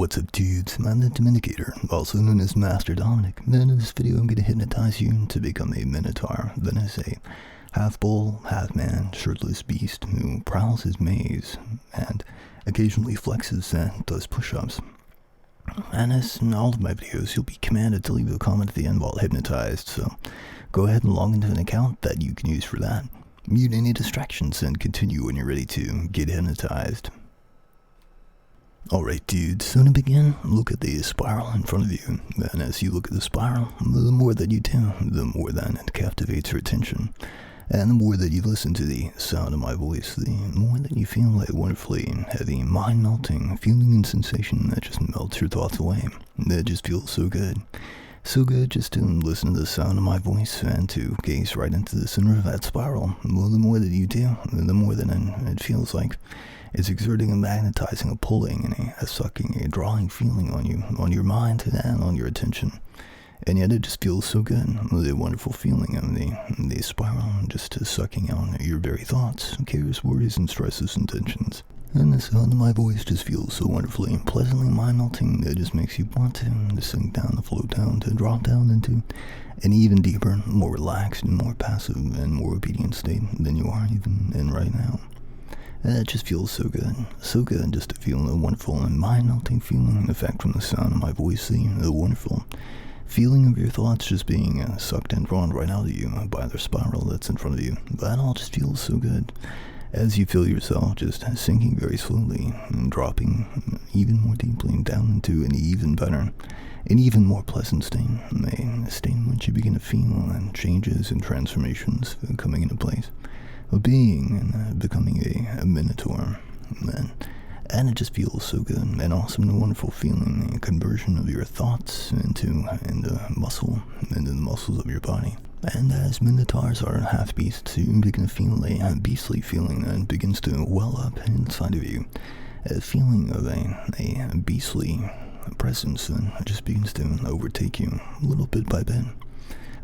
What's up, dudes? I'm the Dominicator, also known as Master Dominic, and in this video I'm going to hypnotize you to become a Minotaur, that is a half-bull, half-man, shirtless beast who prowls his maze and occasionally flexes and does push-ups. And as in all of my videos, you'll be commanded to leave a comment at the end while hypnotized, so go ahead and log into an account that you can use for that. Mute any distractions and continue when you're ready to get hypnotized. Alright dudes, so to begin, look at the spiral in front of you, and as you look at the spiral, the more that you do, the more that it captivates your attention, and the more that you listen to the sound of my voice, the more that you feel a wonderfully heavy, mind-melting feeling and sensation that just melts your thoughts away. That just feels so good. So good just to listen to the sound of my voice and to gaze right into the center of that spiral. Well, the more that you do, the more that it feels like it's exerting a magnetizing, a pulling, and a sucking, a drawing feeling on you, on your mind, and on your attention. And yet it just feels so good, the wonderful feeling of the spiral, just sucking out your very thoughts, cares, worries, and stresses and tensions. And the sound of my voice just feels so wonderfully and pleasantly mind-melting that it just makes you want to sink down, to float down, to drop down into an even deeper, more relaxed, and more passive, and more obedient state than you are even in right now. And it just feels so good just to feel the wonderful and mind-melting feeling, in effect from the sound of my voice, the wonderful feeling of your thoughts just being sucked and drawn right out of you by the spiral that's in front of you. That all just feels so good as you feel yourself just sinking very slowly and dropping even more deeply down into an even better, an even more pleasant state, a state in which you begin to feel changes and transformations coming into place, of being and becoming a Minotaur. And it just feels so good and awesome and wonderful feeling, a conversion of your thoughts into muscle, into the muscles of your body. And as Minotaurs are half-beasts, you begin to feel a beastly feeling that begins to well up inside of you. A feeling of a beastly presence that just begins to overtake you little bit by bit.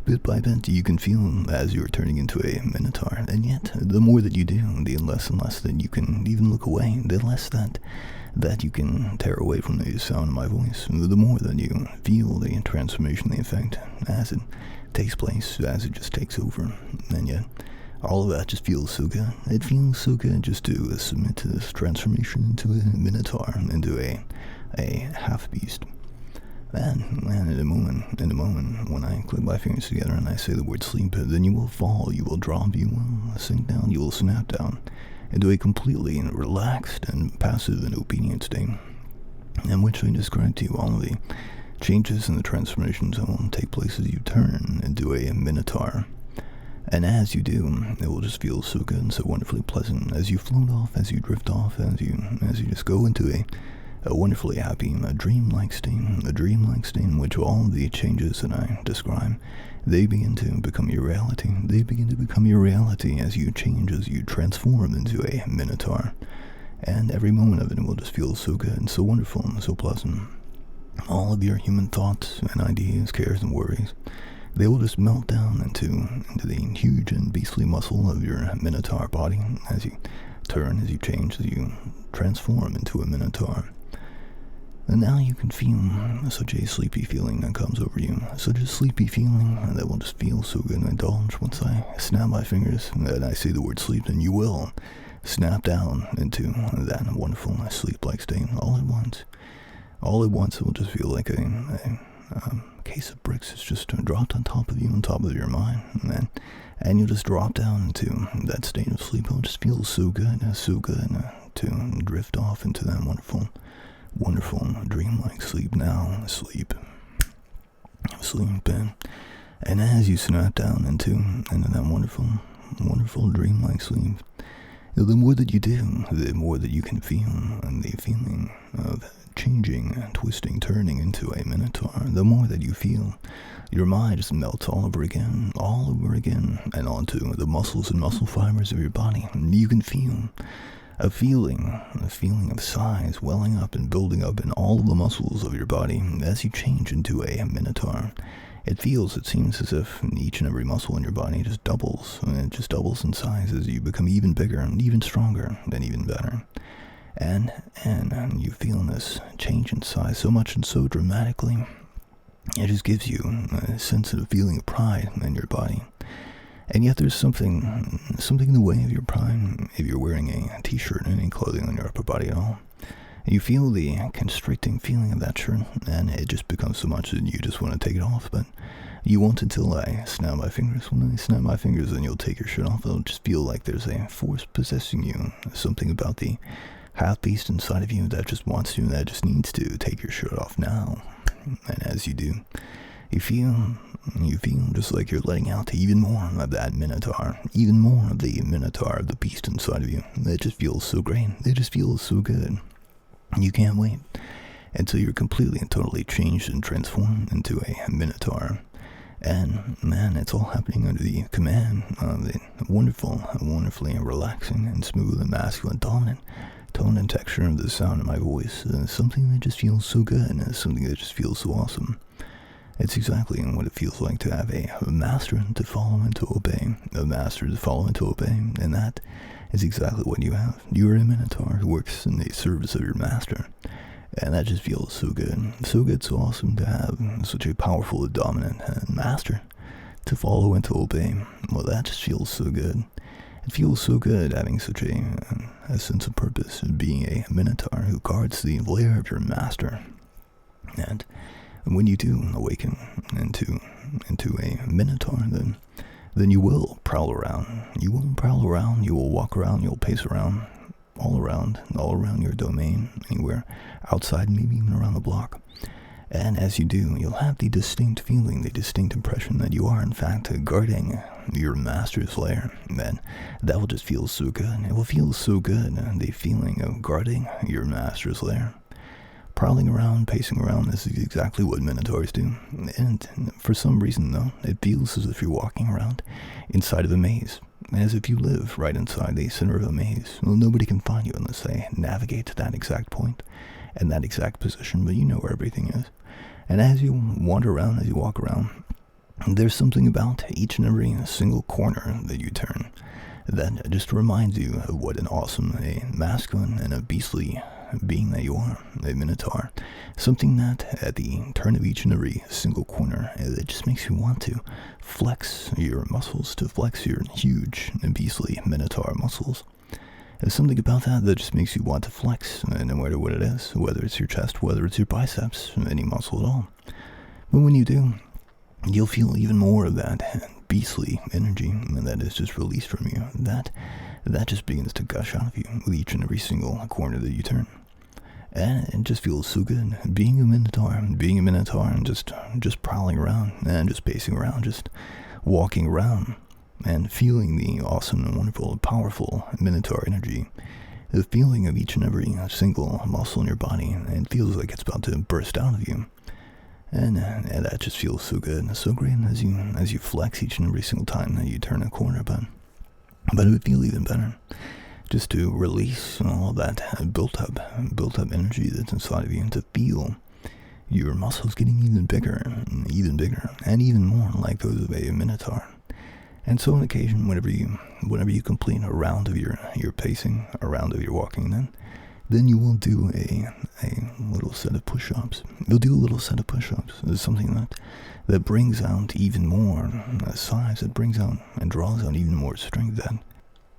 Bit by bit, you can feel as you're turning into a Minotaur, and yet, the more that you do, the less and less that you can even look away, the less that you can tear away from the sound of my voice, the more that you feel the transformation, the effect, as it takes place, as it just takes over, and yet, all of that just feels so good. It feels so good just to submit to this transformation into a Minotaur, into a half-beast. And in a moment, when I click my fingers together and I say the word sleep, then you will fall, you will drop, you will sink down, you will snap down into a completely relaxed and passive and obedient state, in which I describe to you all of the changes and the transformations that will take place as you turn into a Minotaur. And as you do, it will just feel so good and so wonderfully pleasant as you float off, as you drift off, as you just go into a wonderfully happy, a dreamlike state in which all the changes that I describe, they begin to become your reality. They begin to become your reality as you change, as you transform into a Minotaur. And every moment of it will just feel so good and so wonderful and so pleasant. All of your human thoughts and ideas, cares and worries, they will just melt down into the huge and beastly muscle of your Minotaur body as you turn, as you change, as you transform into a Minotaur. And now you can feel such a sleepy feeling that comes over you, such a sleepy feeling that will just feel so good and indulge. Once I snap my fingers and I say the word sleep, then you will snap down into that wonderful sleep-like state all at once. All at once it will just feel like a case of bricks is just dropped on top of you, on top of your mind, and you'll just drop down into that state of sleep. It will just feel so good to drift off into that wonderful dreamlike sleep now. Sleep, and as you snap down into that wonderful dreamlike sleep, the more that you do, the more that you can feel, and the feeling of changing, twisting, turning into a Minotaur, the more that you feel, your mind just melts all over again, and onto the muscles and muscle fibers of your body. You can feel a feeling of size welling up and building up in all of the muscles of your body as you change into a Minotaur. It seems as if each and every muscle in your body just doubles, and it just doubles in size as you become even bigger and even stronger and even better. And you feel this change in size so much and so dramatically. It just gives you a sense of feeling of pride in your body. And yet there's something in the way of your pride if you're wearing a t-shirt and any clothing on your upper body at all. You feel the constricting feeling of that shirt, and it just becomes so much that you just want to take it off, but you won't until I snap my fingers. When I snap my fingers, then you'll take your shirt off. It'll just feel like there's a force possessing you, something about the half-beast inside of you that just wants to, that just needs to take your shirt off now. And as you do, you feel just like you're letting out even more of that Minotaur, even more of the Minotaur, the beast inside of you. It just feels so great. It just feels so good. You can't wait until you're completely and totally changed and transformed into a Minotaur. And man, it's all happening under the command of the wonderfully relaxing and smooth and masculine dominant tone and texture of the sound of my voice. Something that just feels so good, and something that just feels so awesome. It's exactly what it feels like to have a master to follow and to obey. A master to follow and to obey. And that is exactly what you have. You are a Minotaur who works in the service of your master. And that just feels so good. So good, so awesome to have such a powerful, dominant master to follow and to obey. Well, that just feels so good. It feels so good having such a sense of purpose, being a Minotaur who guards the lair of your master. And when you do awaken into a Minotaur, then you will prowl around. You will prowl around, you will walk around, you'll pace around, all around your domain, anywhere outside, maybe even around the block. And as you do, you'll have the distinct feeling, the distinct impression that you are in fact guarding your master's lair. And that will just feel so good. It will feel so good, the feeling of guarding your master's lair. Prowling around, pacing around, this is exactly what Minotaurs do. And for some reason, though, it feels as if you're walking around inside of a maze. As if you live right inside the center of a maze. Well, nobody can find you unless they navigate to that exact point and that exact position, but you know where everything is. And as you wander around, as you walk around, there's something about each and every single corner that you turn that just reminds you of what an awesome, a masculine, and a beastly being that you are, a Minotaur. Something that at the turn of each and every single corner, it just makes you want to flex your muscles, to flex your huge and beastly Minotaur muscles. There's something about that that just makes you want to flex, no matter what it is, whether it's your chest, whether it's your biceps, any muscle at all. But when you do, you'll feel even more of that beastly energy that is just released from you. That just begins to gush out of you with each and every single corner that you turn. And it just feels so good. Being a Minotaur, and just prowling around, and just pacing around, just walking around, and feeling the awesome and wonderful, powerful Minotaur energy. The feeling of each and every single muscle in your body, and it feels like it's about to burst out of you. And that just feels so good, so great as you flex each and every single time that you turn a corner. But it would feel even better just to release all of that built up energy that's inside of you, and to feel your muscles getting even bigger, and even more like those of a Minotaur. And so on occasion, whenever you complete a round of your pacing, a round of your walking, then you will do a little set of push-ups. You'll do a little set of push-ups. It's something that brings out even more size. It brings out and draws out even more strength.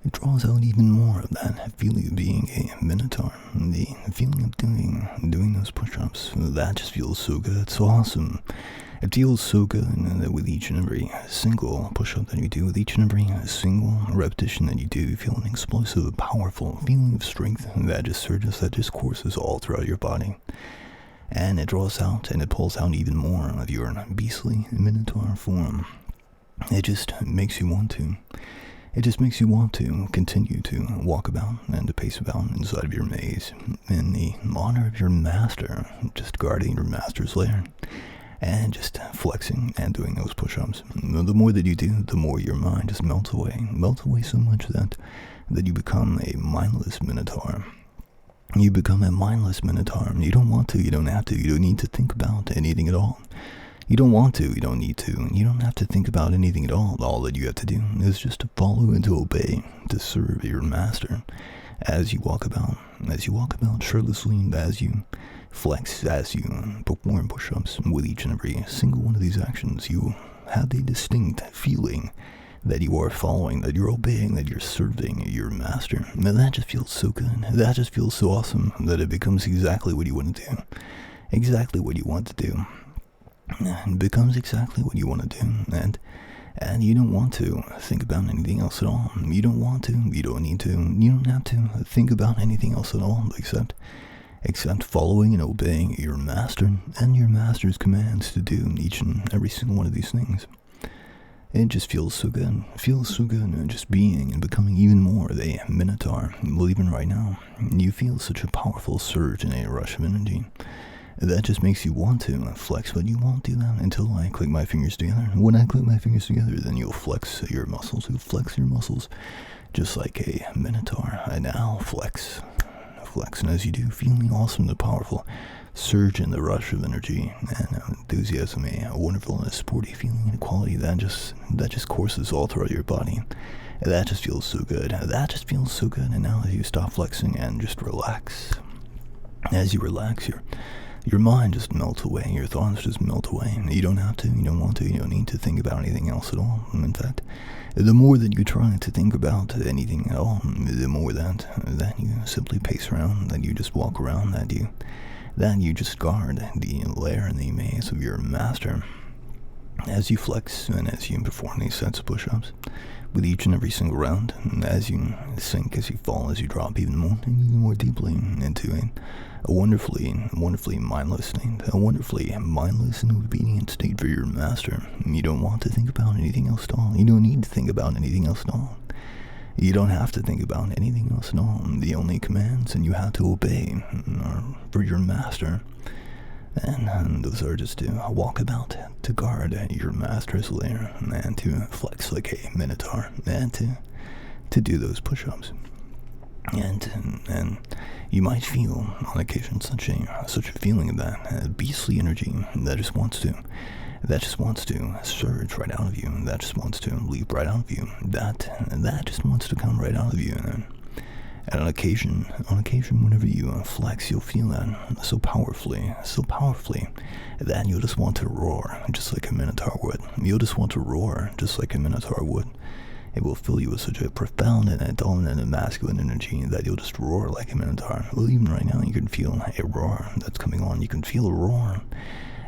It draws out even more of that feeling of being a Minotaur. The feeling of doing those push-ups. That just feels so good, so awesome. It feels so good that with each and every single push-up that you do, with each and every single repetition that you do, you feel an explosive, powerful feeling of strength that just surges, that just courses all throughout your body. And it draws out and it pulls out even more of your beastly Minotaur form. It just makes you want to. It just makes you want to continue to walk about and to pace about inside of your maze in the honor of your master, just guarding your master's lair. And just flexing and doing those push-ups. The more that you do, the more your mind just melts away so much that you become a mindless Minotaur. You become a mindless Minotaur. You don't want to, you don't have to, you don't need to think about anything at all. You don't want to, you don't need to, you don't have to think about anything at all. All that you have to do is just to follow and to obey, to serve your master. as you walk about shirtlessly, as you flex, as you perform push-ups. With each and every single one of these actions, you have a distinct feeling that you are following, that you're obeying, that you're serving your master. And that just feels so good. That just feels so awesome that it becomes exactly what you want to do. Exactly what you want to do. It becomes exactly what you want to do. And you don't want to think about anything else at all. You don't want to. You don't need to. You don't have to think about anything else at all except following and obeying your master and your master's commands to do each and every single one of these things. It just feels so good. It feels so good just being and becoming even more of a Minotaur. Well, even right now, you feel such a powerful surge and a rush of energy. That just makes you want to flex, but you won't do that until I click my fingers together. When I click my fingers together, then you'll flex your muscles. You'll flex your muscles just like a Minotaur. And I'll flex. And as you do, feeling awesome, the powerful surge and the rush of energy and enthusiasm, a wonderful and sporty feeling and quality that just courses all throughout your body. And that just feels so good. That just feels so good. And now as you stop flexing and just relax, as you relax, your mind just melts away. Your thoughts just melt away. You don't have to. You don't want to. You don't need to think about anything else at all. In fact, the more that you try to think about anything at all, the more that you simply pace around, that you just walk around, that you just guard the lair and the maze of your master. As you flex and as you perform these sets of push-ups, with each and every single round, and as you sink, as you fall, as you drop even more deeply into a wonderfully mindless state, a wonderfully mindless and obedient state for your master. You don't want to think about anything else at all. You don't need to think about anything else at all. You don't have to think about anything else at all. The only commands and you have to obey are for your master. And those are just to walk about, to guard your master's lair, and to flex like a Minotaur, and to do those push-ups. And you might feel on occasion such a feeling of that beastly energy that just wants to surge right out of you, that just wants to leap right out of you, that just wants to come right out of you. And on occasion, whenever you flex, you'll feel that so powerfully, that you'll just want to roar, just like a Minotaur would. You'll just want to roar, just like a Minotaur would. It will fill you with such a profound and a dominant and masculine energy that you'll just roar like a Minotaur. Well, even right now, you can feel a roar that's coming on. You can feel a roar.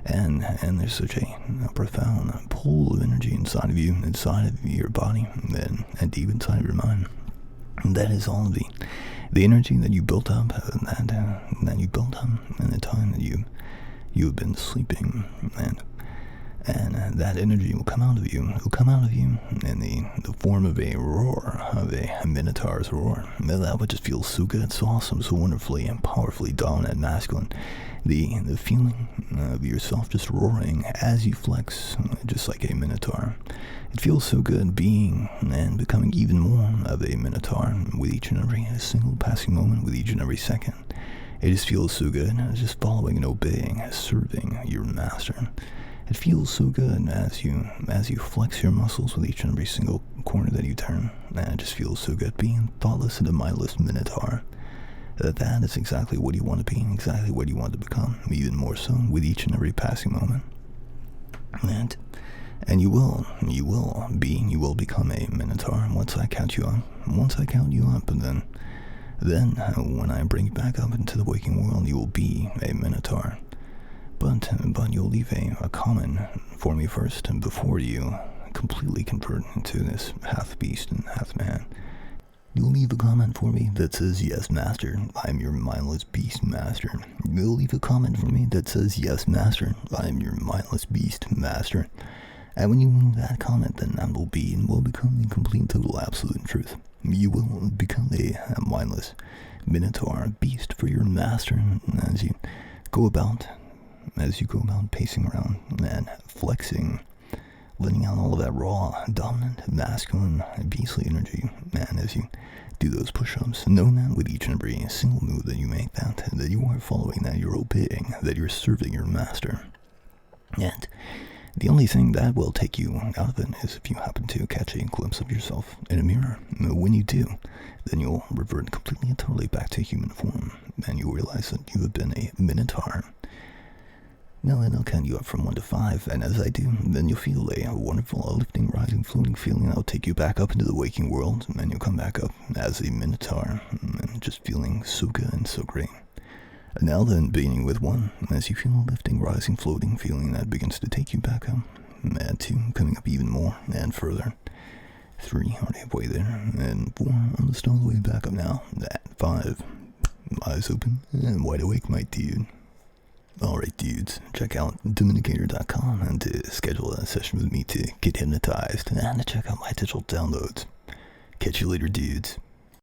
And there's such a profound pull of energy inside of you, inside of your body, and deep inside of your mind. And that is all of the energy that you built up, that you built up in the time that you have been sleeping, and that energy will come out of you. It will come out of you in the form of a roar, of a Minotaur's roar. That would just feel so good, so awesome, so wonderfully and powerfully dominant, masculine. The feeling of yourself just roaring as you flex, just like a Minotaur. It feels so good being and becoming even more of a Minotaur with each and every single passing moment, with each and every second. It just feels so good, just following and obeying, serving your master. It feels so good as you flex your muscles with each and every single corner that you turn. And it just feels so good being thoughtless and a mindless Minotaur. That is exactly what you want to be, exactly what you want to become, even more so with each and every passing moment. And you will become a Minotaur once I count you up. And then when I bring you back up into the waking world, you will be a Minotaur. But you'll leave a comment for me first, and before you completely convert into this half beast and half man. You'll leave a comment for me that says, "Yes, master, I'm your mindless beast master." You'll leave a comment for me that says, "Yes, master, I'm your mindless beast master." And when you leave that comment, then that will be and will become the complete, total, absolute truth. You will become a mindless Minotaur beast for your master as you go about pacing around and flexing, letting out all of that raw, dominant, masculine, beastly energy. And as you do those push-ups, knowing that with each and every single move that you make, that you are following, that you're obeying, that you're serving your master. And The only thing that will take you out of it is if you happen to catch a glimpse of yourself in a mirror. When you do, then you'll revert completely and totally back to human form, and you'll realize that you have been a Minotaur. Now then, I'll count you up from 1 to 5, and as I do, then you'll feel a wonderful, uplifting, rising, floating feeling that will take you back up into the waking world, and you'll come back up as a Minotaur, and just feeling so good and so great. And now then, beginning with 1, as you feel a lifting, rising, floating feeling that begins to take you back up, and 2, coming up even more, and further. 3, already halfway there, and 4, almost all the way back up now, at 5, eyes open, and wide awake, my dude. Alright dudes, check out Dominicator.com and to schedule a session with me to get hypnotized and to check out my digital downloads. Catch you later dudes.